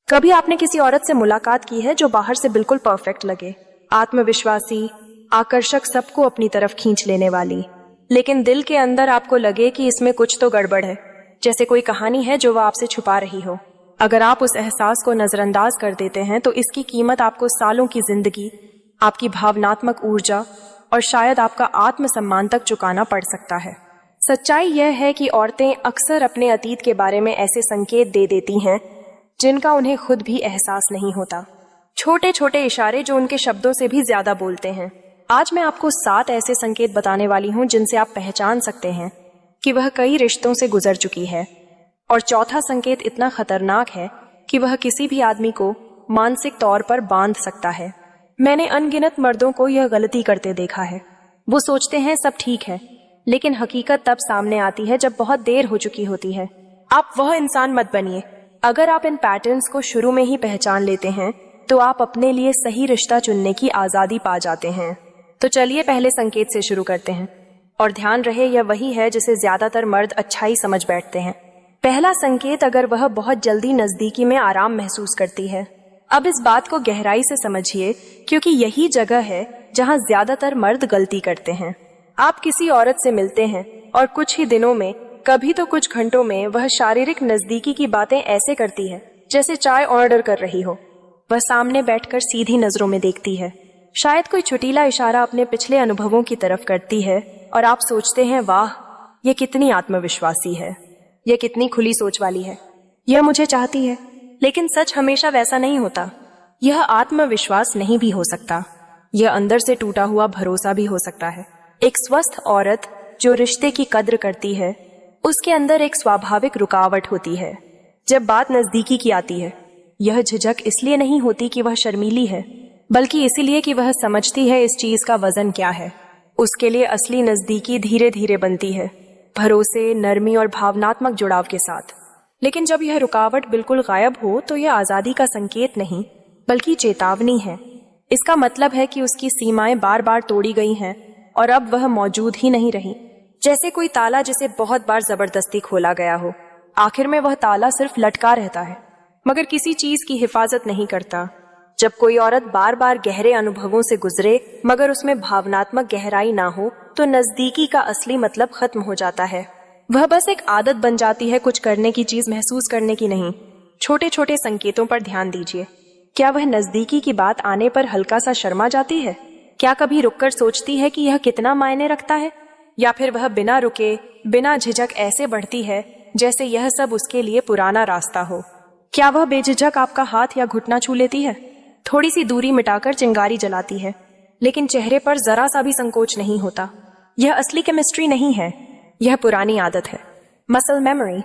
कभी आपने किसी औरत से मुलाकात की है जो बाहर से बिल्कुल परफेक्ट लगे, आत्मविश्वासी, आकर्षक, सबको अपनी तरफ खींच लेने वाली, लेकिन दिल के अंदर आपको लगे कि इसमें कुछ तो गड़बड़ है, जैसे कोई कहानी है जो वह आपसे छुपा रही हो। अगर आप उस एहसास को नजरअंदाज कर देते हैं तो इसकी कीमत आपको सालों की जिंदगी, आपकी भावनात्मक ऊर्जा और शायद आपका आत्मसम्मान तक चुकाना पड़ सकता है। सच्चाई यह है कि औरतें अक्सर अपने अतीत के बारे में ऐसे संकेत दे देती हैं जिनका उन्हें खुद भी एहसास नहीं होता। छोटे छोटे इशारे जो उनके शब्दों से भी ज्यादा बोलते हैं। आज मैं आपको 7 ऐसे संकेत बताने वाली हूं जिनसे आप पहचान सकते हैं कि वह कई रिश्तों से गुजर चुकी है। और चौथा संकेत इतना खतरनाक है कि वह किसी भी आदमी को मानसिक तौर पर बांध सकता है। मैंने अनगिनत मर्दों को यह गलती करते देखा है। वो सोचते हैं सब ठीक है, लेकिन हकीकत तब सामने आती है जब बहुत देर हो चुकी होती है। आप वह इंसान मत बनिए। अगर आप इन पैटर्न्स को शुरू में ही पहचान लेते हैं तो आप अपने लिए सही रिश्ता चुनने की आजादी पा जाते हैं। तो चलिए पहले संकेत से शुरू करते हैं, और ध्यान रहे यह वही है जिसे ज्यादातर मर्द अच्छा ही समझ बैठते हैं। पहला संकेत, अगर वह बहुत जल्दी नजदीकी में आराम महसूस करती है। अब इस बात को गहराई से समझिए, क्योंकि यही जगह है जहां ज्यादातर मर्द गलती करते हैं। आप किसी औरत से मिलते हैं और कुछ ही दिनों में, कभी तो कुछ घंटों में, वह शारीरिक नजदीकी की बातें ऐसे करती है जैसे चाय ऑर्डर कर रही हो। वह सामने बैठकर सीधी नजरों में देखती है, शायद कोई छुटीला इशारा अपने पिछले अनुभवों की तरफ करती है, और आप सोचते हैं वाह, यह कितनी आत्मविश्वासी है, यह कितनी खुली सोच वाली है, यह मुझे चाहती है। लेकिन सच हमेशा वैसा नहीं होता। यह आत्मविश्वास नहीं भी हो सकता, यह अंदर से टूटा हुआ भरोसा भी हो सकता है। एक स्वस्थ औरत जो रिश्ते की कद्र करती है, उसके अंदर एक स्वाभाविक रुकावट होती है जब बात नजदीकी की आती है। यह झिझक इसलिए नहीं होती कि वह शर्मीली है, बल्कि इसीलिए कि वह समझती है इस चीज का वजन क्या है। उसके लिए असली नजदीकी धीरे धीरे बनती है, भरोसे, नरमी और भावनात्मक जुड़ाव के साथ। लेकिन जब यह रुकावट बिल्कुल गायब हो तो यह आजादी का संकेत नहीं, बल्कि चेतावनी है। इसका मतलब है कि उसकी सीमाएं बार बार तोड़ी गई हैं और अब वह मौजूद ही नहीं रही। जैसे कोई ताला जिसे बहुत बार जबरदस्ती खोला गया हो, आखिर में वह ताला सिर्फ लटका रहता है मगर किसी चीज की हिफाजत नहीं करता। जब कोई औरत बार बार गहरे अनुभवों से गुजरे मगर उसमें भावनात्मक गहराई ना हो तो नजदीकी का असली मतलब खत्म हो जाता है। वह बस एक आदत बन जाती है, कुछ करने की चीज महसूस करने की नहीं। छोटे छोटे संकेतों पर ध्यान दीजिए। क्या वह नजदीकी की बात आने पर हल्का सा शर्मा जाती है? क्या कभी रुककर सोचती है कि यह कितना मायने रखता है? या फिर वह बिना रुके, बिना झिझक ऐसे बढ़ती है जैसे यह सब उसके लिए पुराना रास्ता हो? क्या वह बेझिझक आपका हाथ या घुटना छू लेती है, थोड़ी सी दूरी मिटाकर चिंगारी जलाती है, लेकिन चेहरे पर जरा सा भी संकोच नहीं होता? यह असली केमिस्ट्री नहीं है, यह पुरानी आदत है, मसल मेमोरी।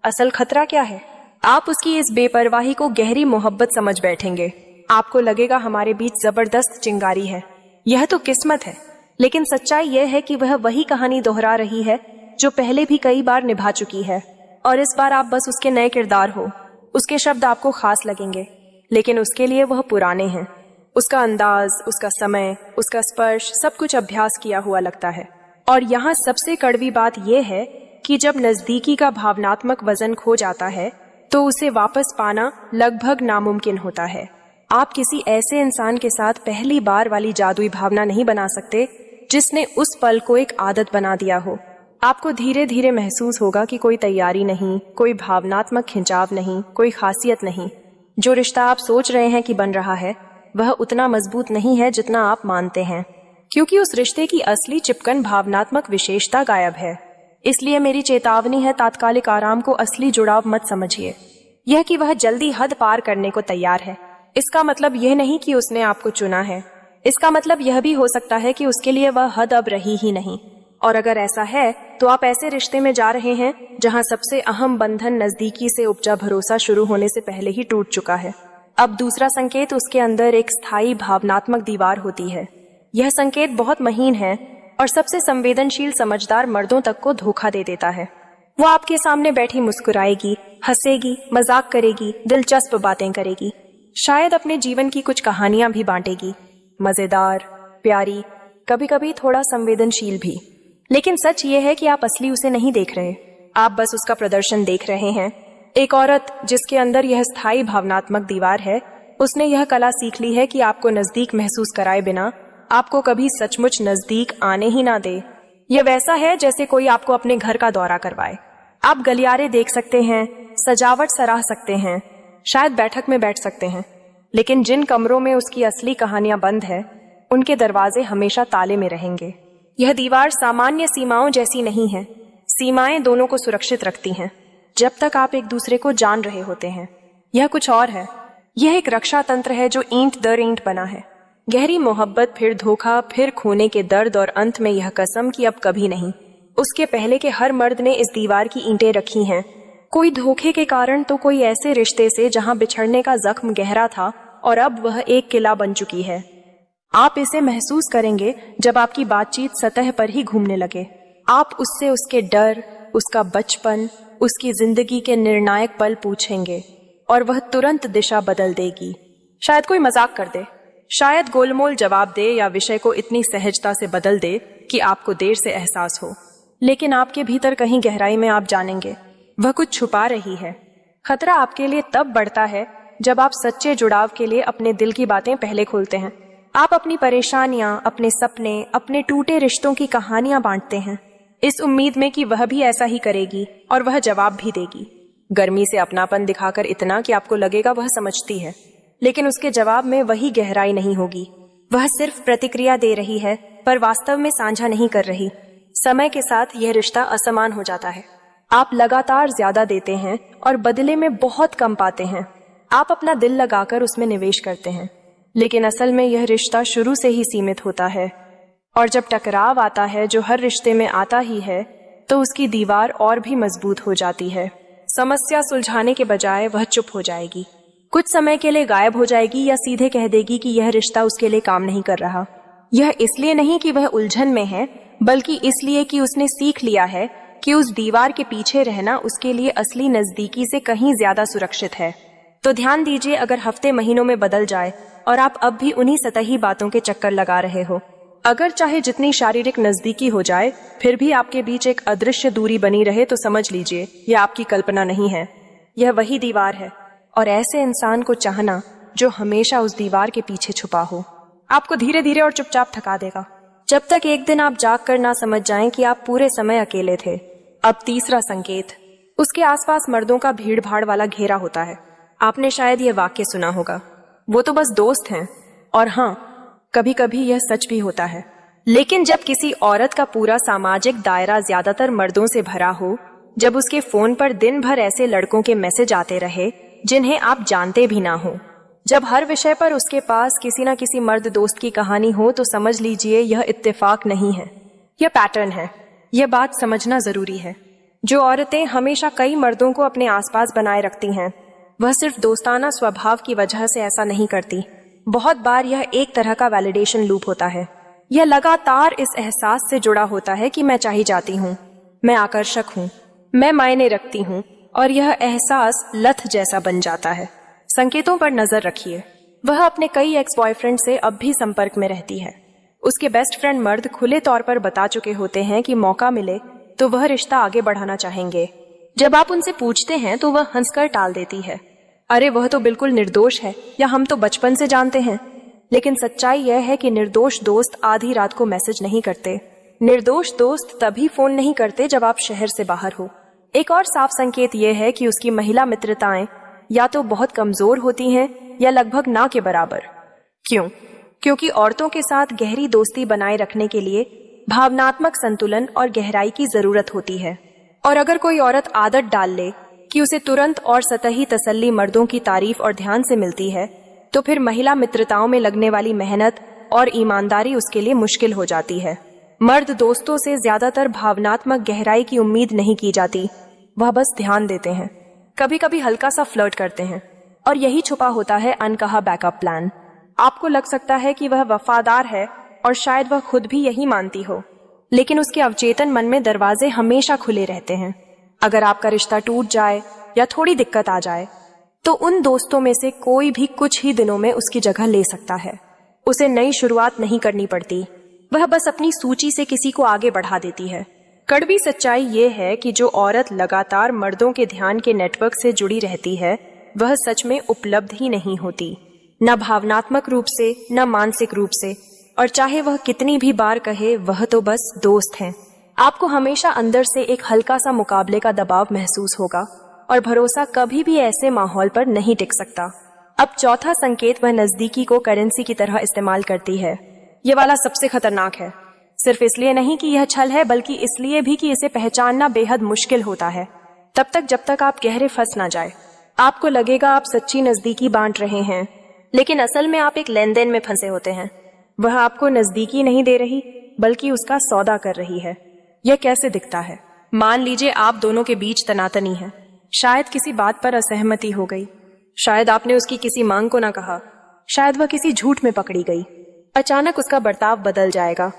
असल खतरा क्या है? आप उसकी इस बेपरवाही को गहरी मोहब्बत समझ बैठेंगे। आपको लगेगा हमारे बीच जबरदस्त चिंगारी है, यह तो किस्मत है। लेकिन सच्चाई यह है कि वह वही कहानी दोहरा रही है जो पहले भी कई बार निभा चुकी है, और इस बार आप बस उसके नए किरदार हो। उसके शब्द आपको खास लगेंगे, लेकिन उसके लिए वह पुराने हैं। उसका अंदाज, उसका समय, उसका स्पर्श, सब कुछ अभ्यास किया हुआ लगता है। और यहाँ सबसे कड़वी बात यह है कि जब नजदीकी का भावनात्मक वजन खो जाता है तो उसे वापस पाना लगभग नामुमकिन होता है। आप किसी ऐसे इंसान के साथ पहली बार वाली जादुई भावना नहीं बना सकते जिसने उस पल को एक आदत बना दिया हो। आपको धीरे धीरे महसूस होगा कि कोई तैयारी नहीं, कोई भावनात्मक खिंचाव नहीं, कोई खासियत नहीं। जो रिश्ता आप सोच रहे हैं कि बन रहा है वह उतना मजबूत नहीं है जितना आप मानते हैं, क्योंकि उस रिश्ते की असली चिपकन भावनात्मक विशेषता गायब है। इसलिए मेरी चेतावनी है, तात्कालिक आराम को असली जुड़ाव मत समझिए। यह कि वह जल्दी हद पार करने को तैयार है, इसका मतलब यह नहीं कि उसने आपको चुना है। इसका मतलब यह भी हो सकता है कि उसके लिए वह हद अब रही ही नहीं। और अगर ऐसा है तो आप ऐसे रिश्ते में जा रहे हैं जहां सबसे अहम बंधन नजदीकी से उपजा भरोसा शुरू होने से पहले ही टूट चुका है। अब दूसरा संकेत, उसके अंदर एक स्थायी भावनात्मक दीवार होती है। यह संकेत बहुत महीन है और सबसे संवेदनशील समझदार मर्दों तक को धोखा दे देता है। वो आपके सामने बैठी मुस्कुराएगी, हंसेगी, मजाक करेगी, दिलचस्प बातें करेगी, शायद अपने जीवन की कुछ कहानियां भी बांटेगी, मजेदार, प्यारी, कभी कभी थोड़ा संवेदनशील भी। लेकिन सच ये है कि आप असली उसे नहीं देख रहे, आप बस उसका प्रदर्शन देख रहे हैं। एक औरत जिसके अंदर यह स्थायी भावनात्मक दीवार है, उसने यह कला सीख ली है कि आपको नजदीक महसूस कराए बिना आपको कभी सचमुच नजदीक आने ही ना दे। यह वैसा है जैसे कोई आपको अपने घर का दौरा करवाए। आप गलियारे देख सकते हैं, सजावट सराह सकते हैं, शायद बैठक में बैठ सकते हैं, लेकिन जिन कमरों में उसकी असली कहानियां बंद है, उनके दरवाजे हमेशा ताले में रहेंगे। यह दीवार सामान्य सीमाओं जैसी नहीं है। सीमाएं दोनों को सुरक्षित रखती हैं जब तक आप एक दूसरे को जान रहे होते हैं। यह कुछ और है। यह एक रक्षा तंत्र है जो ईंट दर ईंट बना है। गहरी मोहब्बत, फिर धोखा, फिर खोने के दर्द और अंत में यह कसम कि अब कभी नहीं। उसके पहले के हर मर्द ने इस दीवार की ईंटें रखी हैं, कोई धोखे के कारण तो कोई ऐसे रिश्ते से जहां बिछड़ने का जख्म गहरा था और अब वह एक किला बन चुकी है। आप इसे महसूस करेंगे जब आपकी बातचीत सतह पर ही घूमने लगे। आप उससे उसके डर, उसका बचपन, उसकी जिंदगी के निर्णायक पल पूछेंगे और वह तुरंत दिशा बदल देगी। शायद कोई मजाक कर दे, शायद गोलमोल जवाब दे या विषय को इतनी सहजता से बदल दे कि आपको देर से एहसास हो, लेकिन आपके भीतर कहीं गहराई में आप जानेंगे वह कुछ छुपा रही है। खतरा आपके लिए तब बढ़ता है जब आप सच्चे जुड़ाव के लिए अपने दिल की बातें पहले खोलते हैं। आप अपनी परेशानियां, अपने सपने, अपने टूटे रिश्तों की कहानियां बांटते हैं, इस उम्मीद में कि वह भी ऐसा ही करेगी और वह जवाब भी देगी। गर्मी से अपनापन दिखाकर इतना कि आपको लगेगा वह समझती है, लेकिन उसके जवाब में वही गहराई नहीं होगी। वह सिर्फ प्रतिक्रिया दे रही है, पर वास्तव में साझा नहीं कर रही। समय के साथ यह रिश्ता असमान हो जाता है। आप लगातार ज्यादा देते हैं और बदले में बहुत कम पाते हैं। आप अपना दिल लगाकर उसमें निवेश करते हैं, लेकिन असल में यह रिश्ता शुरू से ही सीमित होता है। और जब टकराव आता है, जो हर रिश्ते में आता ही है, तो उसकी दीवार और भी मजबूत हो जाती है। समस्या सुलझाने के बजाय वह चुप हो जाएगी, कुछ समय के लिए गायब हो जाएगी या सीधे कह देगी कि यह रिश्ता उसके लिए काम नहीं कर रहा। यह इसलिए नहीं कि वह उलझन में है, बल्कि इसलिए कि उसने सीख लिया है कि उस दीवार के पीछे रहना उसके लिए असली नजदीकी से कहीं ज्यादा सुरक्षित है। तो ध्यान दीजिए, अगर हफ्ते महीनों में बदल जाए और आप अब भी उन्हीं सतही बातों के चक्कर लगा रहे हो, अगर चाहे जितनी शारीरिक नजदीकी हो जाए, फिर भी आपके बीच एक अदृश्य दूरी बनी रहे, तो समझ लीजिए यह आपकी कल्पना नहीं है, यह वही दीवार है। और ऐसे इंसान को चाहना जो हमेशा उस दीवार के पीछे छुपा हो, आपको धीरे धीरे और चुपचाप थका देगा, जब तक एक दिन आप जाग कर ना समझ जाएं कि आप पूरे समय अकेले थे। अब तीसरा संकेत, उसके आसपास मर्दों का भीड़ भाड़ वाला घेरा होता है। आपने शायद यह वाक्य सुना होगा, वो तो बस दोस्त हैं। और हाँ, कभी कभी यह सच भी होता है। लेकिन जब किसी औरत का पूरा सामाजिक दायरा ज्यादातर मर्दों से भरा हो, जब उसके फोन पर दिन भर ऐसे लड़कों के मैसेज आते रहे जिन्हें आप जानते भी ना हो, जब हर विषय पर उसके पास किसी न किसी मर्द दोस्त की कहानी हो, तो समझ लीजिए यह इत्तेफाक नहीं है, यह पैटर्न है। यह बात समझना जरूरी है। जो औरतें हमेशा कई मर्दों को अपने आसपास बनाए रखती हैं, वह सिर्फ दोस्ताना स्वभाव की वजह से ऐसा नहीं करती। बहुत बार यह एक तरह का वैलिडेशन लूप होता है। यह लगातार इस एहसास से जुड़ा होता है कि मैं चाही जाती हूँ, मैं आकर्षक हूँ, मैं मायने रखती हूँ, और यह एहसास लत जैसा बन जाता है। संकेतों पर नजर रखिए। वह अपने कई एक्स बॉयफ्रेंड से अब भी संपर्क में रहती है। उसके बेस्ट फ्रेंड मर्द खुले तौर पर बता चुके होते हैं कि मौका मिले तो वह रिश्ता आगे बढ़ाना चाहेंगे। जब आप उनसे पूछते हैं तो वह हंसकर टाल देती है, अरे वह तो बिल्कुल निर्दोष है, या हम तो बचपन से जानते हैं। लेकिन सच्चाई यह है कि निर्दोष दोस्त आधी रात को मैसेज नहीं करते। निर्दोष दोस्त तभी फोन नहीं करते जब आप शहर से बाहर हो। एक और साफ संकेत यह है कि उसकी महिला मित्रताएं या तो बहुत कमजोर होती हैं या लगभग ना के बराबर। क्यों? क्योंकि औरतों के साथ गहरी दोस्ती बनाए रखने के लिए भावनात्मक संतुलन और गहराई की जरूरत होती है। और अगर कोई औरत आदत डाल ले कि उसे तुरंत और सतही तसल्ली मर्दों की तारीफ और ध्यान से मिलती है, तो फिर महिला मित्रताओं में लगने वाली मेहनत और ईमानदारी उसके लिए मुश्किल हो जाती है। मर्द दोस्तों से ज्यादातर भावनात्मक गहराई की उम्मीद नहीं की जाती, वह बस ध्यान देते हैं, कभी कभी हल्का सा फ्लर्ट करते हैं, और यही छुपा होता है अनकहा बैकअप प्लान। आपको लग सकता है कि वह वफादार है और शायद वह खुद भी यही मानती हो, लेकिन उसके अवचेतन मन में दरवाजे हमेशा खुले रहते हैं। अगर आपका रिश्ता टूट जाए या थोड़ी दिक्कत आ जाए, तो उन दोस्तों में से कोई भी कुछ ही दिनों में उसकी जगह ले सकता है। उसे नई शुरुआत नहीं करनी पड़ती, वह बस अपनी सूची से किसी को आगे बढ़ा देती है। कड़वी सच्चाई ये है कि जो औरत लगातार मर्दों के ध्यान के नेटवर्क से जुड़ी रहती है वह सच में उपलब्ध ही नहीं होती, न भावनात्मक रूप से न मानसिक रूप से, और चाहे वह कितनी भी बार कहे वह तो बस दोस्त हैं। आपको हमेशा अंदर से एक हल्का सा मुकाबले का दबाव महसूस होगा और भरोसा कभी भी ऐसे माहौल पर नहीं टिक सकता। अब चौथा संकेत, वह नजदीकी को करेंसी की तरह इस्तेमाल करती है। ये वाला सबसे खतरनाक है, सिर्फ इसलिए नहीं कि यह छल है बल्कि इसलिए भी कि इसे पहचानना बेहद मुश्किल होता है, तब तक जब तक आप गहरे फंस ना जाए। आपको लगेगा आप सच्ची नजदीकी बांट रहे हैं, लेकिन असल में आप एक लेन देन में फंसे होते हैं। वह आपको नजदीकी नहीं दे रही बल्कि उसका सौदा कर रही है। यह कैसे दिखता है? मान लीजिए आप दोनों के बीच तनातनी है, शायद किसी बात पर असहमति हो गई, शायद आपने उसकी किसी मांग को ना कहा, शायद वह किसी झूठ में पकड़ी गई। अचानक उसका बर्ताव बदल जाएगा,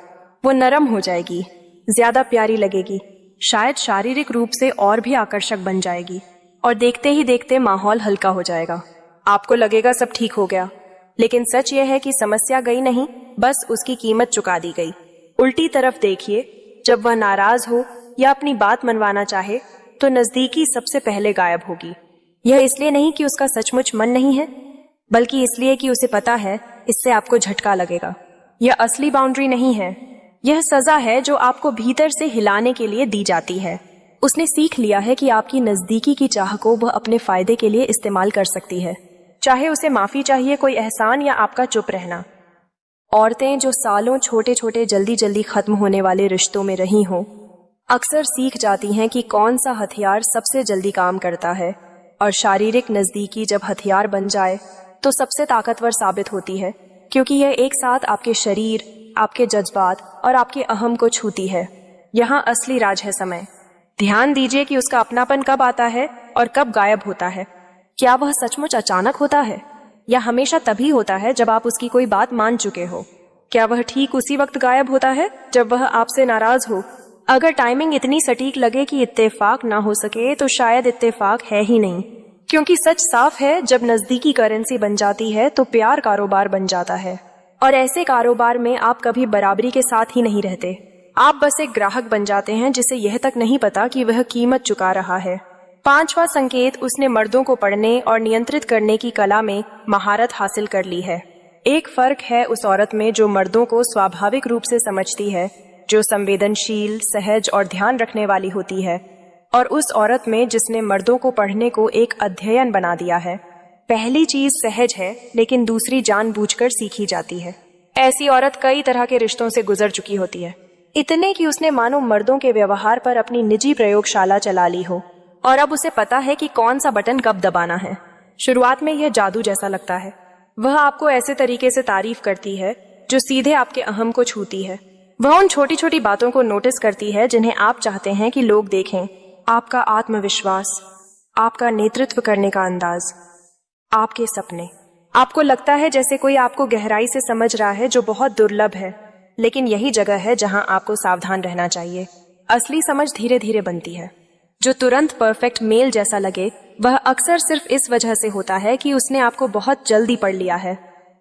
वो नरम हो जाएगी, ज्यादा प्यारी लगेगी, शायद शारीरिक रूप से और भी आकर्षक बन जाएगी, और देखते ही देखते माहौल हल्का हो जाएगा। आपको लगेगा सब ठीक हो गया, लेकिन सच यह है कि समस्या गई नहीं, बस उसकी कीमत चुका दी गई। उल्टी तरफ देखिए, जब वह नाराज हो या अपनी बात मनवाना चाहे तो नजदीकी सबसे पहले गायब होगी। यह इसलिए नहीं कि उसका सचमुच मन नहीं है, बल्कि इसलिए कि उसे पता है इससे आपको झटका लगेगा। यह असली बाउंड्री नहीं है, यह सजा है जो आपको भीतर से हिलाने के लिए दी जाती है। उसने सीख लिया है कि आपकी नजदीकी की चाह को वह अपने फायदे के लिए इस्तेमाल कर सकती है, चाहे उसे माफी चाहिए, कोई एहसान या आपका चुप रहना। औरतें जो सालों छोटे छोटे जल्दी जल्दी खत्म होने वाले रिश्तों में रही हों, अक्सर सीख जाती हैं कि कौन सा हथियार सबसे जल्दी काम करता है, और शारीरिक नजदीकी जब हथियार बन जाए तो सबसे ताकतवर साबित होती है, क्योंकि यह एक साथ आपके शरीर, आपके जज्बात और आपके अहम को छूती है। यहाँ असली राज है समय। ध्यान दीजिए कि उसका अपनापन कब आता है और कब गायब होता है। क्या वह सचमुच अचानक होता है या हमेशा तभी होता है जब आप उसकी कोई बात मान चुके हो? क्या वह ठीक उसी वक्त गायब होता है जब वह आपसे नाराज हो? अगर टाइमिंग इतनी सटीक लगे कि इत्तेफाक ना हो सके तो शायद इत्तेफाक है ही नहीं, क्योंकि सच साफ है, जब नजदीकी करेंसी बन जाती है तो प्यार कारोबार बन जाता है, और ऐसे कारोबार में आप कभी बराबरी के साथ ही नहीं रहते। आप बस एक ग्राहक बन जाते हैं जिसे यह तक नहीं पता कि वह कीमत चुका रहा है। पांचवा संकेत, उसने मर्दों को पढ़ने और नियंत्रित करने की कला में महारत हासिल कर ली है। एक फर्क है उस औरत में जो मर्दों को स्वाभाविक रूप से समझती है, जो संवेदनशील, सहज और ध्यान रखने वाली होती है, और उस औरत में जिसने मर्दों को पढ़ने को एक अध्ययन बना दिया है। पहली चीज सहज है, लेकिन दूसरी जानबूझकर सीखी जाती है। ऐसी औरत कई तरह के रिश्तों से गुजर चुकी होती है, इतने कि उसने मानो मर्दों के व्यवहार पर अपनी निजी प्रयोगशाला चला ली हो, और अब उसे पता है कि कौन सा बटन कब दबाना है। शुरुआत में यह जादू जैसा लगता है। वह आपको ऐसे तरीके से तारीफ करती है जो सीधे आपके अहम को छूती है। वह उन छोटी छोटी बातों को नोटिस करती है जिन्हें आप चाहते हैं कि लोग देखें। आपका आत्मविश्वास, आपका नेतृत्व करने का अंदाज, आपके सपने। आपको लगता है जैसे कोई आपको गहराई से समझ रहा है, जो बहुत दुर्लभ है, लेकिन यही जगह है जहां आपको सावधान रहना चाहिए। असली समझ धीरे धीरे बनती है। जो तुरंत परफेक्ट मेल जैसा लगे, वह अक्सर सिर्फ इस वजह से होता है कि उसने आपको बहुत जल्दी पढ़ लिया है।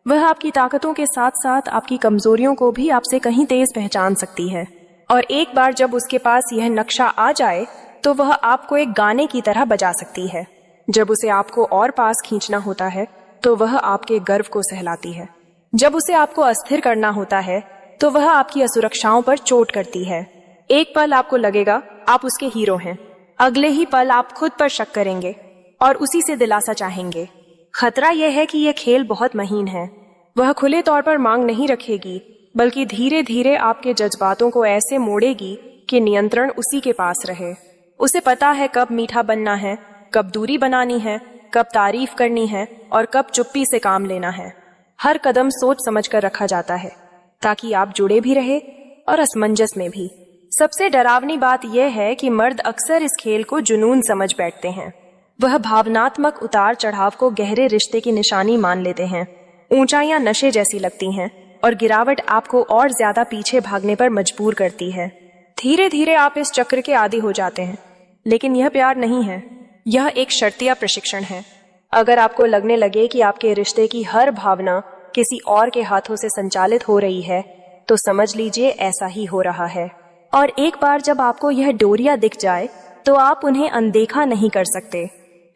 वह आपकी ताकतों के साथ साथ आपकी कमजोरियों को भी आपसे कहीं तेज पहचान सकती है, और एक बार जब उसके पास यह नक्शा आ जाए तो वह आपको एक गाने की तरह बजा सकती है। जब उसे आपको और पास खींचना होता है तो वह आपके गर्व को सहलाती है। जब उसे आपको अस्थिर करना होता है तो वह आपकी असुरक्षाओं पर चोट करती है। एक पल आपको लगेगा आप उसके हीरो हैं, अगले ही पल आप खुद पर शक करेंगे और उसी से दिलासा चाहेंगे। खतरा यह है कि यह खेल बहुत महीन है। वह खुले तौर पर मांग नहीं रखेगी, बल्कि धीरे धीरे आपके जज्बातों को ऐसे मोड़ेगी कि नियंत्रण उसी के पास रहे। उसे पता है कब मीठा बनना है, कब दूरी बनानी है, कब तारीफ करनी है और कब चुप्पी से काम लेना है। हर कदम सोच समझ कर रखा जाता है, ताकि आप जुड़े भी रहे और असमंजस में भी। सबसे डरावनी बात यह है कि मर्द अक्सर इस खेल को जुनून समझ बैठते हैं। वह भावनात्मक उतार चढ़ाव को गहरे रिश्ते की निशानी मान लेते हैं। ऊंचाइयां नशे जैसी लगती हैं और गिरावट आपको और ज्यादा पीछे भागने पर मजबूर करती है। धीरे धीरे आप इस चक्र के आदी हो जाते हैं, लेकिन यह प्यार नहीं है, यह एक शर्तिया प्रशिक्षण है। अगर आपको लगने लगे कि आपके रिश्ते की हर भावना किसी और के हाथों से संचालित हो रही है, तो समझ लीजिए ऐसा ही हो रहा है। और एक बार जब आपको यह डोरियां दिख जाए तो आप उन्हें अनदेखा नहीं कर सकते।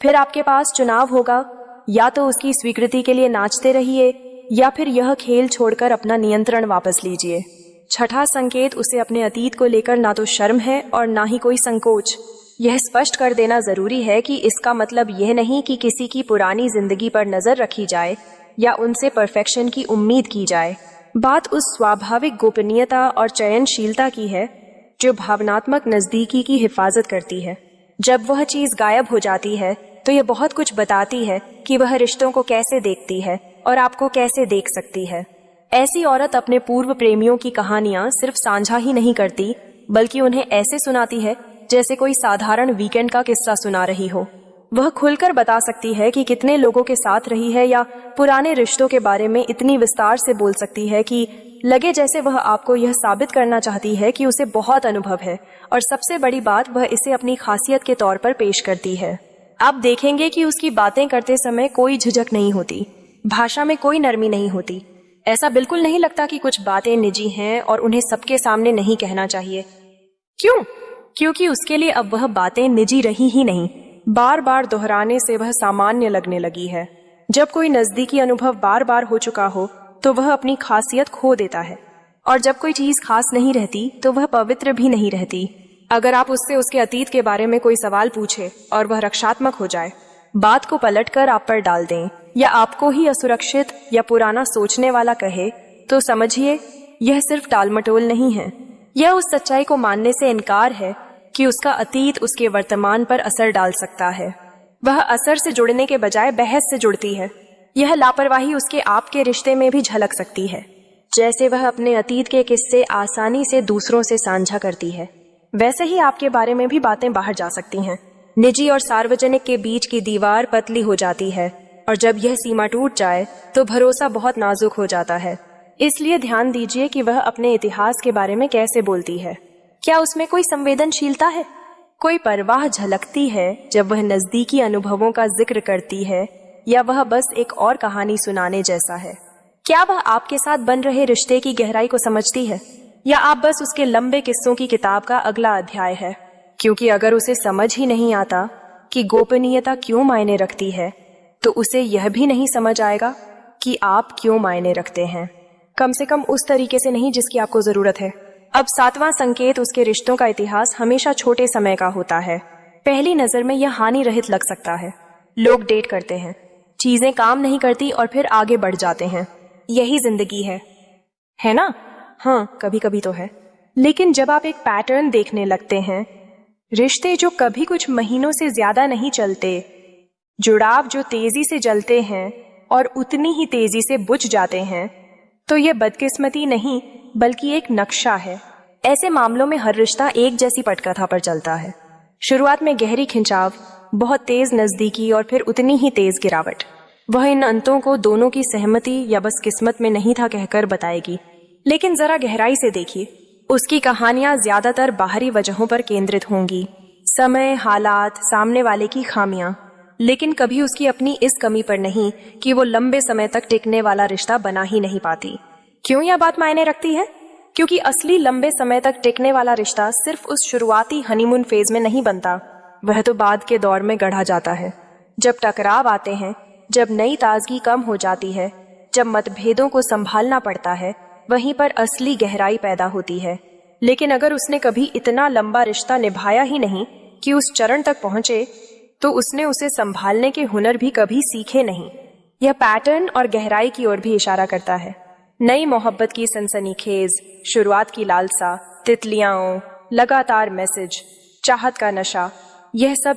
फिर आपके पास चुनाव होगा, या तो उसकी स्वीकृति के लिए नाचते रहिए या फिर यह खेल छोड़कर अपना नियंत्रण वापस लीजिए। छठा संकेत, उसे अपने अतीत को लेकर ना तो शर्म है और ना ही कोई संकोच। यह स्पष्ट कर देना जरूरी है कि इसका मतलब यह नहीं कि किसी की पुरानी जिंदगी पर नजर रखी जाए या उनसे परफेक्शन की उम्मीद की जाए। बात उस स्वाभाविक गोपनीयता और चयनशीलता की है जो भावनात्मक नजदीकी की हिफाजत करती है। जब वह चीज गायब हो जाती है तो यह बहुत कुछ बताती है कि वह रिश्तों को कैसे देखती है और आपको कैसे देख सकती है। ऐसी औरत अपने पूर्व प्रेमियों की कहानियां सिर्फ साझा ही नहीं करती, बल्कि उन्हें ऐसे सुनाती है जैसे कोई साधारण वीकेंड का किस्सा सुना रही हो। वह खुलकर बता सकती है कि कितने लोगों के साथ रही है या पुराने रिश्तों के बारे में इतनी विस्तार से बोल सकती है कि लगे जैसे वह आपको यह साबित करना चाहती है कि उसे बहुत अनुभव है, और सबसे बड़ी बात, वह इसे अपनी खासियत के तौर पर पेश करती है। आप देखेंगे कि उसकी बातें करते समय कोई झिझक नहीं होती, भाषा में कोई नरमी नहीं होती। ऐसा बिल्कुल नहीं लगता कि कुछ बातें निजी हैं और उन्हें सबके सामने नहीं कहना चाहिए। क्यों? क्योंकि उसके लिए अब वह बातें निजी रही ही नहीं, बार बार दोहराने से वह सामान्य लगने लगी है। जब कोई नजदीकी अनुभव बार बार हो चुका हो तो वह अपनी खासियत खो देता है, और जब कोई चीज खास नहीं रहती तो वह पवित्र भी नहीं रहती। अगर आप उससे उसके अतीत के बारे में कोई सवाल पूछे और वह रक्षात्मक हो जाए, बात को पलटकर आप पर डाल दें या आपको ही असुरक्षित या पुराना सोचने वाला कहे, तो समझिए यह सिर्फ टालमटोल नहीं है। यह उस सच्चाई को मानने से इनकार है कि उसका अतीत उसके वर्तमान पर असर डाल सकता है। वह असर से जुड़ने के बजाय बहस से जुड़ती है। यह लापरवाही उसके आपके रिश्ते में भी झलक सकती है। जैसे वह अपने अतीत के किस्से आसानी से दूसरों से साझा करती है, वैसे ही आपके बारे में भी बातें बाहर जा सकती हैं। निजी और सार्वजनिक के बीच की दीवार पतली हो जाती है, और जब यह सीमा टूट जाए तो भरोसा बहुत नाजुक हो जाता है। इसलिए ध्यान दीजिए कि वह अपने इतिहास के बारे में कैसे बोलती है। क्या उसमें कोई संवेदनशीलता है, कोई परवाह झलकती है जब वह नजदीकी अनुभवों का जिक्र करती है, या वह बस एक और कहानी सुनाने जैसा है? क्या वह आपके साथ बन रहे रिश्ते की गहराई को समझती है, या आप बस उसके लंबे किस्सों की किताब का अगला अध्याय है? क्योंकि अगर उसे समझ ही नहीं आता कि गोपनीयता क्यों मायने रखती है, तो उसे यह भी नहीं समझ आएगा कि आप क्यों मायने रखते हैं, कम से कम उस तरीके से नहीं जिसकी आपको जरूरत है। अब सातवां संकेत, उसके रिश्तों का इतिहास हमेशा छोटे समय का होता है। पहली नजर में यह हानि रहित लग सकता है। लोग डेट करते हैं, चीजें काम नहीं करती और फिर आगे बढ़ जाते हैं। यही जिंदगी है ना? हाँ, कभी कभी तो है। लेकिन जब आप एक पैटर्न देखने लगते हैं, रिश्ते जो कभी कुछ महीनों से ज्यादा नहीं चलते, जुड़ाव जो तेजी से जलते हैं और उतनी ही तेजी से बुझ जाते हैं, तो यह बदकिस्मती नहीं बल्कि एक नक्शा है। ऐसे मामलों में हर रिश्ता एक जैसी पटकथा पर चलता है। शुरुआत में गहरी खिंचाव, बहुत तेज नजदीकी और फिर उतनी ही तेज गिरावट। वह इन अंतों को दोनों की सहमति या बस किस्मत में नहीं था कहकर बताएगी। लेकिन जरा गहराई से देखिए, उसकी कहानियां ज्यादातर बाहरी वजहों पर केंद्रित होंगी, समय, हालात, सामने वाले की खामियां, लेकिन कभी उसकी अपनी इस कमी पर नहीं कि वो लंबे समय तक टिकने वाला रिश्ता बना ही नहीं पाती। क्यों यह बात मायने रखती है? क्योंकि असली लंबे समय तक टिकने वाला रिश्ता सिर्फ उस शुरुआती हनीमून फेज में नहीं बनता, वह तो बाद के दौर में गढ़ा जाता है। जब टकराव आते हैं, जब नई ताजगी कम हो जाती है, जब मतभेदों को संभालना पड़ता है, वहीं पर असली गहराई पैदा होती है। लेकिन अगर उसने कभी इतना लंबा रिश्ता निभाया ही नहीं कि उस चरण तक पहुंचे, तो उसने उसे संभालने के हुनर भी कभी सीखे नहीं। यह पैटर्न और गहराई की ओर भी इशारा करता है। नई मोहब्बत की सनसनीखेज, शुरुआत की लालसा, तितलियां, लगातार मैसेज, चाहत का नशा, यह सब